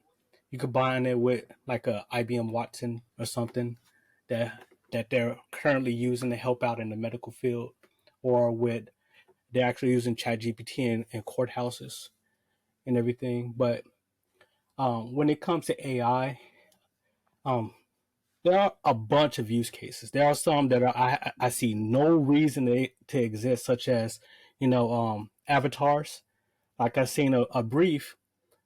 You combine it with like a IBM Watson or something that they're currently using to help out in the medical field, or with they're actually using Chat GPT in courthouses and everything. But when it comes to AI, um, there are a bunch of use cases. There are some that I see no reason to exist, such as avatars. Like I seen a brief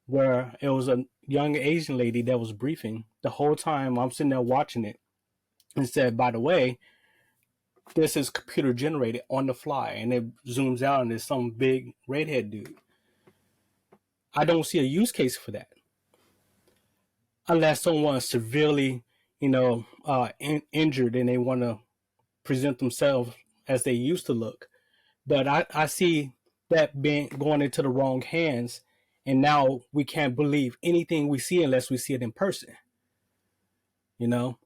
where it was a young Asian lady that was briefing the whole time. I'm sitting there watching it and said, by the way, this is computer generated on the fly, and it zooms out and there's some big redhead dude. I don't see a use case for that unless someone is severely, injured and they want to present themselves as they used to look. But I see that being going into the wrong hands, and now we can't believe anything we see unless we see it in person. You know,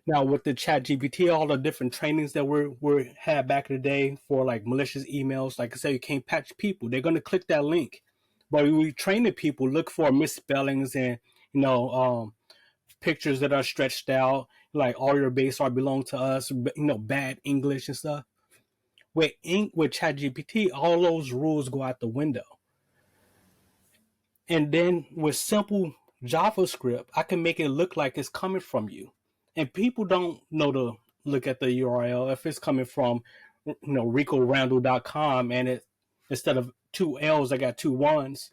now with the Chat GPT, all the different trainings that we had back in the day for like malicious emails, like I said, you can't patch people. They're gonna click that link, but we train the people look for misspellings and you know pictures that are stretched out, like all your base are belong to us, bad English and stuff. With ChatGPT, all those rules go out the window. And then with simple JavaScript, I can make it look like it's coming from you. And people don't know to look at the URL if it's coming from RicoRandall.com and it instead of two L's, I got two ones.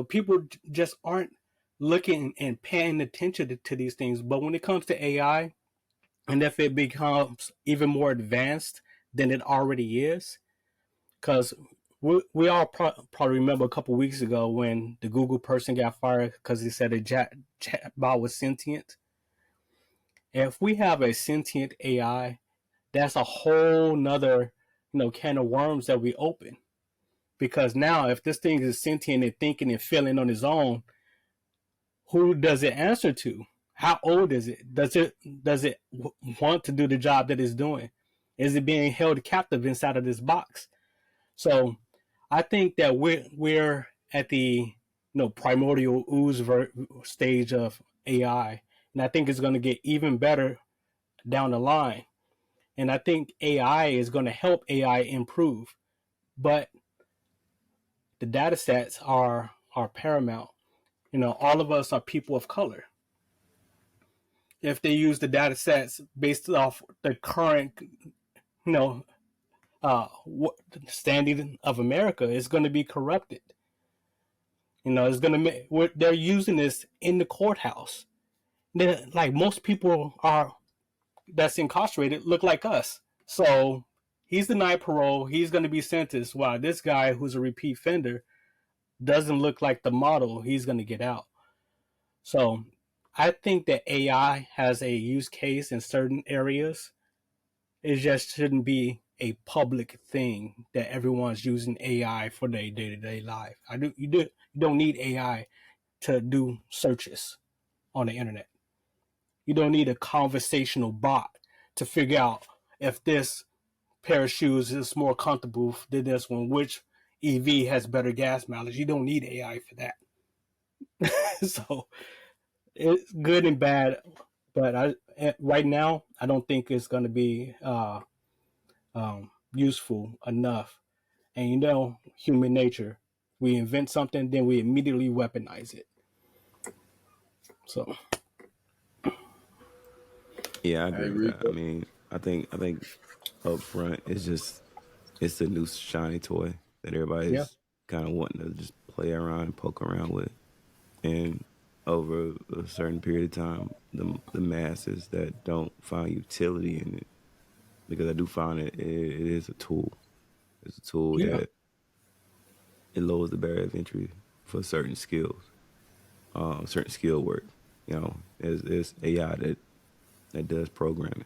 People just aren't looking and paying attention to these things. But when it comes to AI, and if it becomes even more advanced than it already is, because we all probably remember a couple weeks ago when the Google person got fired because he said a chatbot was sentient. If we have a sentient AI, that's a whole nother can of worms that we open. Because now, if this thing is sentient and thinking and feeling on its own, who does it answer to? How old is it? Does it want to do the job that it's doing? Is it being held captive inside of this box? So I think that we're at the primordial ooze stage of AI, and I think it's going to get even better down the line. And I think AI is going to help AI improve, but the data sets are paramount. All of us are people of color. If they use the data sets based off the current, you know, standing of America, it's going to be corrupted. It's going to make they're using this in the courthouse. Like most people are that's incarcerated look like us. So he's denied parole. He's going to be sentenced. While this guy who's a repeat offender doesn't look like the model, he's going to get out. So I think that AI has a use case in certain areas. It just shouldn't be a public thing that everyone's using AI for their day-to-day life. You don't need AI to do searches on the internet. You don't need a conversational bot to figure out if this pair of shoes is more comfortable than this one, which EV has better gas mileage. You don't need AI for that. So it's good and bad, but right now I don't think it's going to be useful enough. And human nature, we invent something, then we immediately weaponize it. So Yeah, I Hey, agree with that. I Rico. mean, I think up front it's a new shiny toy that yeah, everybody's kind of wanting to just play around and poke around with, and over a certain period of time, the masses that don't find utility in it, because I do find it is a tool. It's a tool yeah, that it lowers the barrier of entry for certain skills, certain skill work. There's AI that does programming.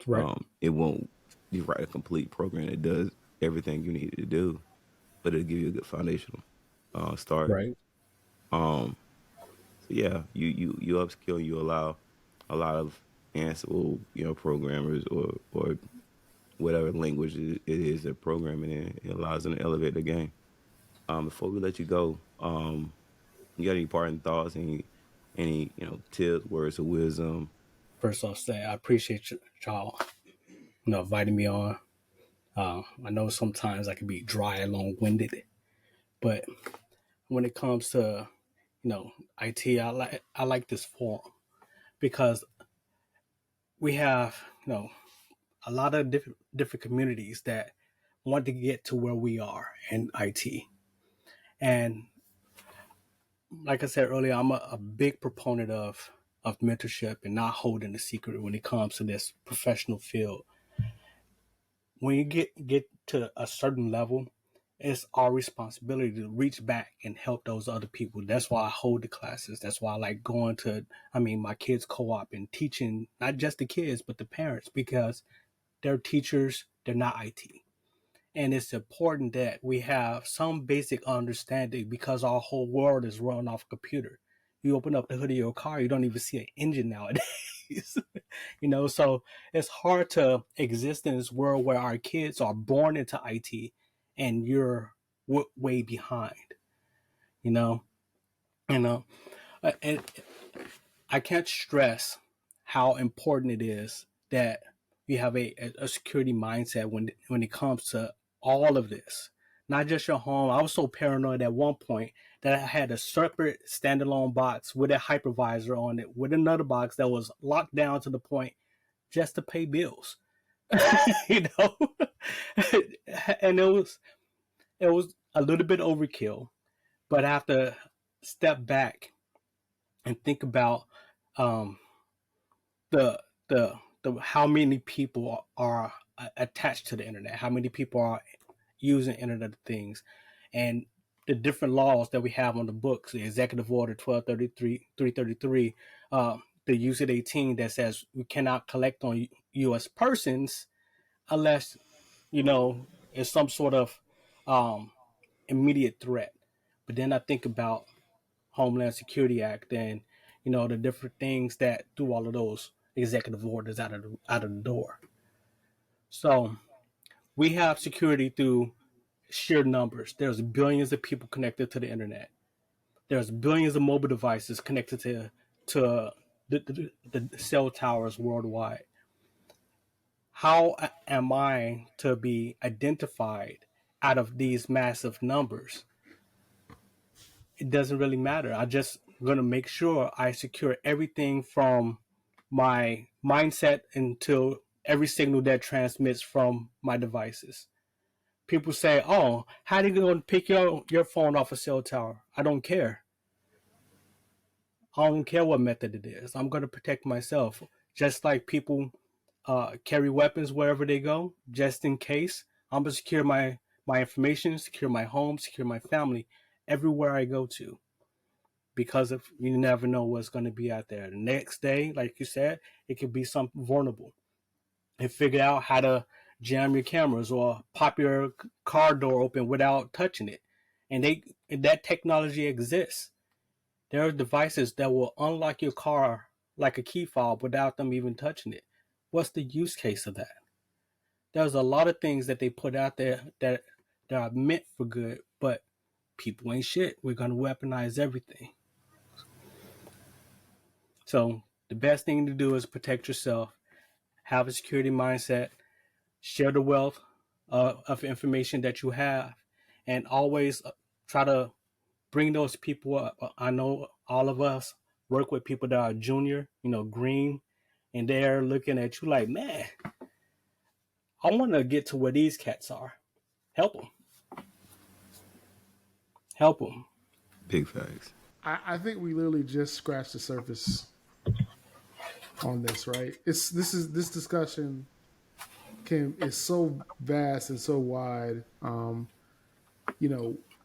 right, It won't you write a complete program that does everything you need it to do, but it'll give you a good foundational start. right, Um, so yeah, you upskill, you allow a lot of Ansible, programmers or whatever language it is they're programming in. It allows them to elevate the game. Before we let you go, you got any parting thoughts? Any tips, words of wisdom? First off, say I appreciate y'all, inviting me on. I know sometimes I can be dry and long-winded, but when it comes to IT, I like this forum because we have a lot of different communities that want to get to where we are in IT. And like I said earlier, I'm a big proponent of mentorship and not holding a secret when it comes to this professional field. When you get to a certain level, it's our responsibility to reach back and help those other people. That's why I hold the classes. That's why I like going to, my kids' co-op and teaching not just the kids, but the parents, because they're teachers, they're not IT. And it's important that we have some basic understanding because our whole world is run off a computer. You open up the hood of your car, you don't even see an engine nowadays. So it's hard to exist in this world where our kids are born into IT and you're way behind, you know. And I can't stress how important it is that we have a security mindset when it comes to all of this. Not just your home. I was so paranoid at one point that I had a separate standalone box with a hypervisor on it, with another box that was locked down to the point just to pay bills. you know, and it was a little bit overkill, but I have to step back and think about um, the the how many people are attached to the internet, how many people are using Internet of Things, and the different laws that we have on the books, the Executive Order 1233, 333, the UCIT 18 that says we cannot collect on U.S. persons unless it's some sort of um, immediate threat. But then I think about Homeland Security Act and the different things that do all of those executive orders out of the door. So we have security through sheer numbers. There's billions of people connected to the internet. There's billions of mobile devices connected to the cell towers worldwide. How am I to be identified out of these massive numbers? It doesn't really matter. I just gonna make sure I secure everything from my mindset until every signal that transmits from my devices. People say, "Oh, how are you going to pick your phone off a cell tower?" I don't care. I don't care what method it is. I'm going to protect myself. Just like people carry weapons wherever they go, just in case. I'm going to secure my information, secure my home, secure my family everywhere I go to. Because if you never know what's going to be out there. The next day, like you said, it could be something vulnerable. And figure out how to jam your cameras or pop your car door open without touching it. And that technology exists. There are devices that will unlock your car like a key fob without them even touching it. What's the use case of that? There's a lot of things that they put out there that are meant for good, but people ain't shit. We're gonna weaponize everything. So the best thing to do is protect yourself, have a security mindset, share the wealth of information that you have, and always try to bring those people up. I know all of us work with people that are junior, green, and they're looking at you like, man, I want to get to where these cats are. Help them. Help them. Big facts. I think we literally just scratched the surface on this, right? This discussion is so vast and so wide.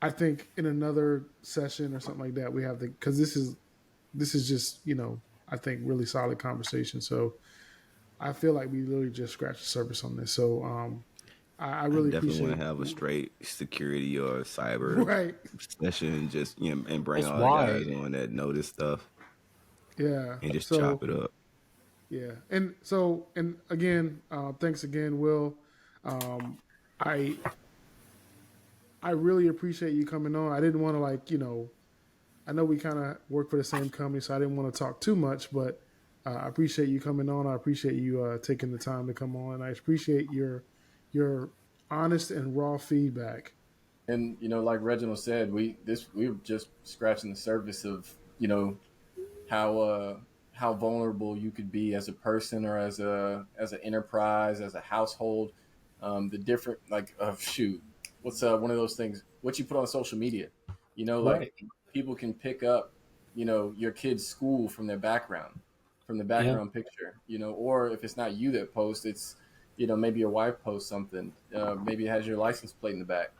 I think in another session or something like that, we have to, because this is just I think really solid conversation. So I feel like we literally just scratched the surface on this. So I I really definitely want appreciate. to have a straight security or cyber Right. session, just and bring It's all the guys wide. on that know this stuff Yeah. and just So chop it up. yeah, and again, thanks again, Will. Um, I I really appreciate you coming on. I didn't want to I know we kind of work for the same company, so I didn't want to talk too much, but I appreciate you coming on. I appreciate you taking the time to come on. I appreciate your honest and raw feedback. And like Reginald said, we were just scratching the surface of how how vulnerable you could be as a person or as an enterprise, as a household. The different shoot, what's one of those things? What you put on social media, like Right. people can pick up, your kid's school from their background, from the Yeah. background picture, or if it's not you that posts, it's maybe your wife posts something, maybe it has your license plate in the back.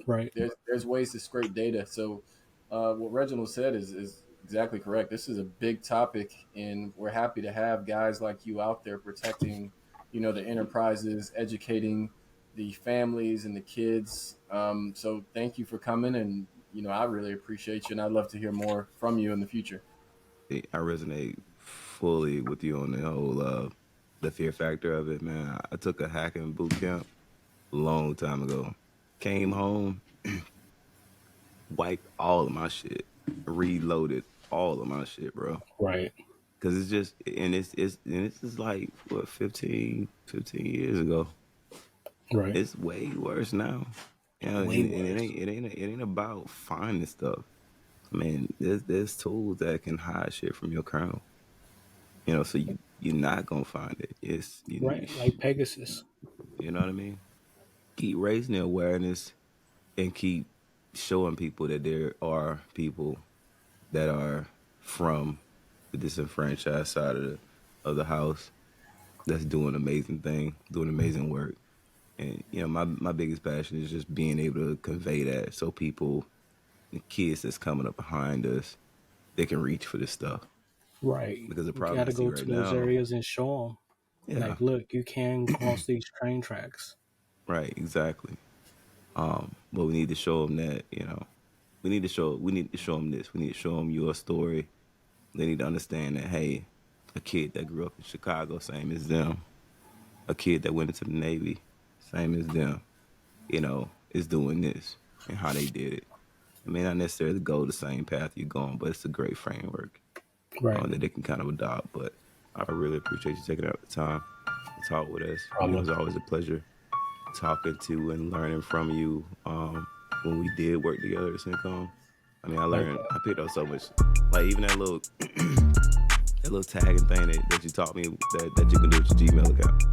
Right. There's ways to scrape data. So what Reginald said is exactly correct. This is a big topic, and we're happy to have guys like you out there protecting, the enterprises, educating the families and the kids. So thank you for coming, and I really appreciate you, and I'd love to hear more from you in the future. I resonate fully with you on the whole the fear factor of it, man. I took a hacking boot camp a long time ago. Came home, wiped all of my shit, reloaded. all of my shit, bro. Right. Cause it's just, and this is like what 15 years ago. Right. It's way worse now. You know, Way and worse. it ain't about finding stuff. I mean, there's tools that can hide shit from your kernel. You know, so you're not gonna find it. Right. Like Pegasus. You know what I mean. Keep raising the awareness and keep showing people that there are people that are from the disenfranchised side of the house that's doing amazing thing, doing amazing work. And you know, my biggest passion is just being able to convey that so people, the kids that's coming up behind us, they can reach for this stuff. Right. Because the You problem got I to see go to right those now, areas and show them, yeah, like, look, you can cross these train tracks. right, exactly. But we need to show them that, you know, we need to show them this. We need to show them your story. They need to understand that, hey, a kid that grew up in Chicago, same as them. A kid that went into the Navy, same as them, you know, is doing this and how they did it. It may not necessarily go the same path you're going, but it's a great framework Right. that they can kind of adopt. But I really appreciate you taking out the time to talk with us. You know, Problem. it's always a pleasure talking to and learning from you. When we did work together at Syncom, I mean, Likewise. I picked up so much. Like even that little that little tagging thing that you taught me that you can do with your Gmail account.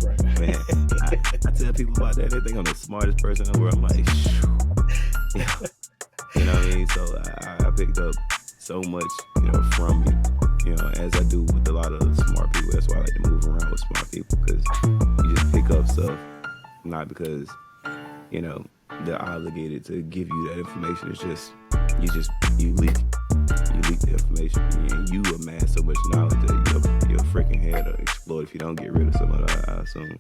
Right. Man, I tell people about that. They think I'm the smartest person in the world. I'm like, shoo. Yeah. You know what I mean? So I picked up so much, you know, from you. You know, as I do with a lot of smart people. That's why I like to move around with smart people because you just pick up stuff, not because, you know, they're obligated to give you that information. It's just you leak the information, and you amass so much knowledge that your freaking head will explode if you don't get rid of some of that, I assume.